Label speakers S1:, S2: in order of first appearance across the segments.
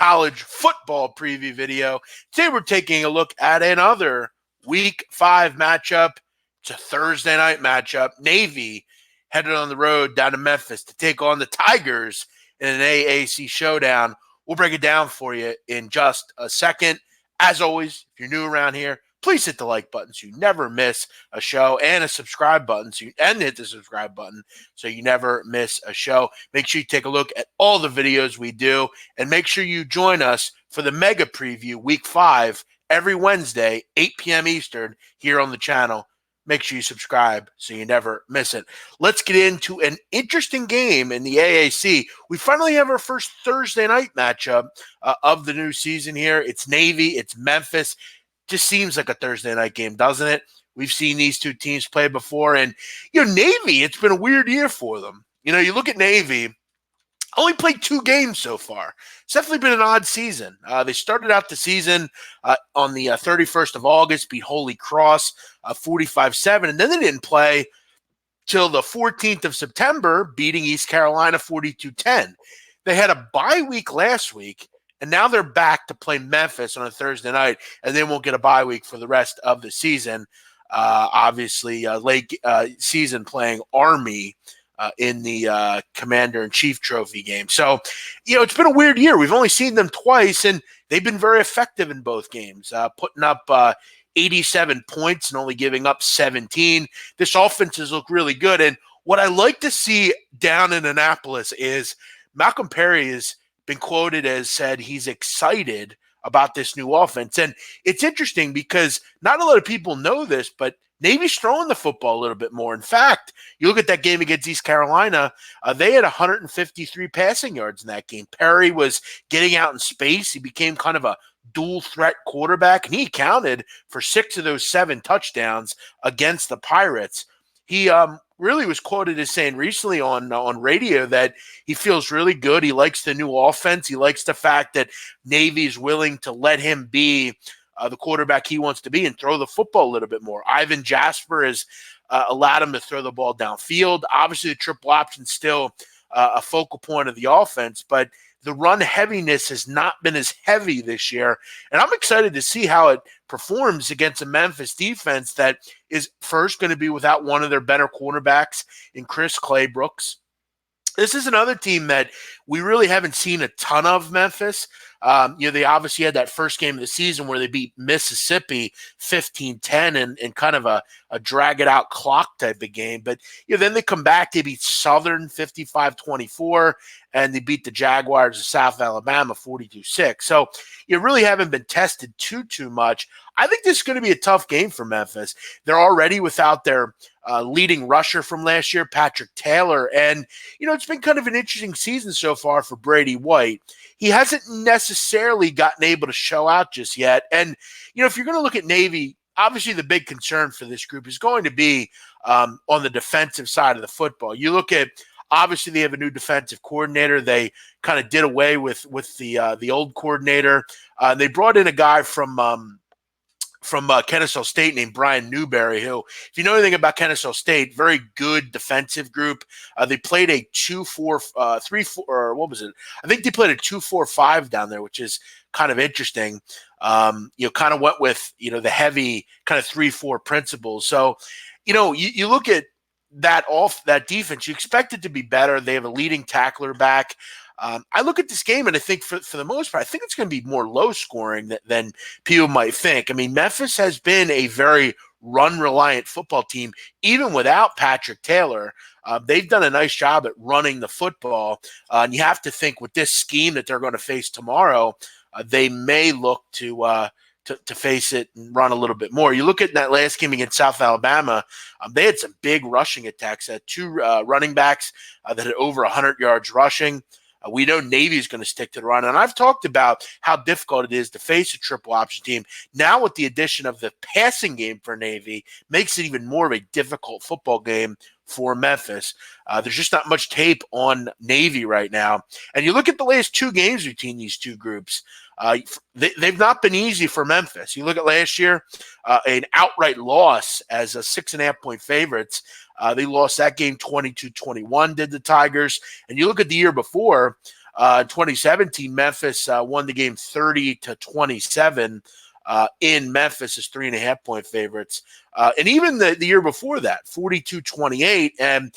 S1: college football preview video. Today we're taking a look at another Week 5 matchup. It's a Thursday night matchup. Navy headed on the road down to Memphis to take on the Tigers in an AAC showdown. We'll break it down for you in just a second. As always, if you're new around here, please hit the like button so you never miss a show, and a subscribe button and hit the subscribe button so you never miss a show. Make sure you take a look at all the videos we do, and make sure you join us for the mega preview Week 5 every Wednesday, 8 p.m. Eastern, here on the channel. Make sure you subscribe so you never miss it. Let's get into an interesting game in the AAC. We finally have our first Thursday night matchup of the new season here. It's Navy, it's Memphis. Just seems like a Thursday night game, doesn't it? We've seen these two teams play before, and Navy, it's been a weird year for them. You look at Navy, only played 2 games so far. It's definitely been an odd season. They started out the season on the 31st of August, beat Holy Cross 45-7, and then they didn't play till the 14th of September, beating East Carolina 42-10. They had a bye week last week, and now they're back to play Memphis on a Thursday night, and they won't get a bye week for the rest of the season. Obviously, late season playing Army in the Commander-in-Chief Trophy game. So, it's been a weird year. We've only seen them twice, and they've been very effective in both games, putting up 87 points and only giving up 17. This offense has looked really good, and what I like to see down in Annapolis is Malcolm Perry has been quoted as said he's excited about this new offense. And it's interesting because not a lot of people know this, but Navy's throwing the football a little bit more. In fact, you look at that game against East Carolina, they had 153 passing yards in that game. Perry was getting out in space. He became kind of a dual threat quarterback, and he accounted for 6 of those 7 touchdowns against the Pirates. He really was quoted as saying recently on radio that he feels really good. He likes the new offense. He likes the fact that Navy's willing to let him be the quarterback he wants to be and throw the football a little bit more. Ivan Jasper has allowed him to throw the ball downfield. Obviously, the triple option is still a focal point of the offense, but the run heaviness has not been as heavy this year. And I'm excited to see how it performs against a Memphis defense that is first going to be without one of their better cornerbacks in Chris Claybrooks. This is another team that we really haven't seen a ton of, Memphis. They obviously had that first game of the season where they beat Mississippi 15-10 in kind of a drag-it-out clock type of game. But then they come back, they beat Southern 55-24, and they beat the Jaguars of South Alabama 42-6. So you really haven't been tested too much. I think this is going to be a tough game for Memphis. They're already without their leading rusher from last year, Patrick Taylor. And, it's been kind of an interesting season so far for Brady White. He hasn't necessarily gotten able to show out just yet. And, if you're going to look at Navy, obviously the big concern for this group is going to be on the defensive side of the football. You look at, obviously they have a new defensive coordinator. They kind of did away with the old coordinator. They brought in a guy from Kennesaw State named Brian Newberry, who, if you know anything about Kennesaw State, very good defensive group. They played a 2-4-3-4, or what was it? I think they played a 2-4-5 down there, which is kind of interesting. Kind of went with, the heavy kind of 3-4 principles. So, you look at that defense, you expect it to be better. They have a leading tackler back. I look at this game and I think for the most part, I think it's going to be more low scoring than people might think. I mean, Memphis has been a very run reliant football team, even without Patrick Taylor. They've done a nice job at running the football. And you have to think with this scheme that they're going to face tomorrow, they may look to face it and run a little bit more. You look at that last game against South Alabama, they had some big rushing attacks. They had 2 running backs that had over 100 yards rushing. We know Navy is going to stick to the run. And I've talked about how difficult it is to face a triple option team. Now with the addition of the passing game for Navy, makes it even more of a difficult football game for Memphis. There's just not much tape on Navy right now. And you look at the last 2 games between these two groups, they've not been easy for Memphis. You look at last year, an outright loss as a 6.5-point favorites. They lost that game 22-21, did the Tigers. And you look at the year before, In 2017, Memphis won the game 30-27 in Memphis as 3.5-point favorites. And even the year before that, 42-28. And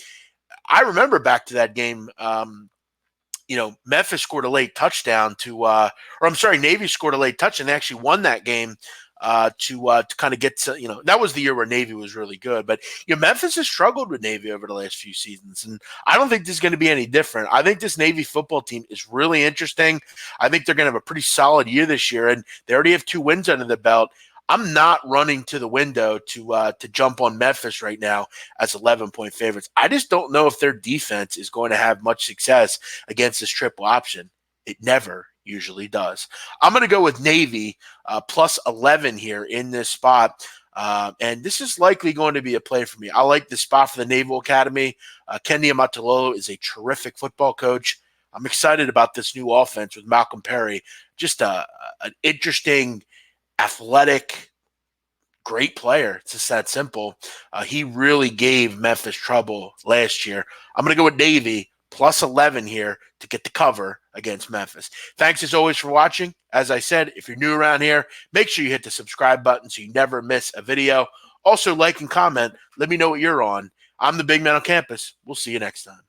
S1: I remember back to that game. Memphis scored a late touchdown Navy scored a late touchdown. They actually won that game to kind of get to, that was the year where Navy was really good. But, Memphis has struggled with Navy over the last few seasons. And I don't think this is going to be any different. I think this Navy football team is really interesting. I think they're going to have a pretty solid year this year. And they already have 2 wins under the belt. I'm not running to the window to jump on Memphis right now as 11-point favorites. I just don't know if their defense is going to have much success against this triple option. It never usually does. I'm going to go with Navy plus 11 here in this spot. And this is likely going to be a play for me. I like the spot for the Naval Academy. Kenny Amatololo is a terrific football coach. I'm excited about this new offense with Malcolm Perry. Just an interesting, athletic, great player. It's just that simple. He really gave Memphis trouble last year. I'm going to go with Navy plus 11 here to get the cover against Memphis. Thanks as always for watching. As I said, if you're new around here, make sure you hit the subscribe button so you never miss a video. Also, like and comment. Let me know what you're on. I'm the Big Man on Campus. We'll see you next time.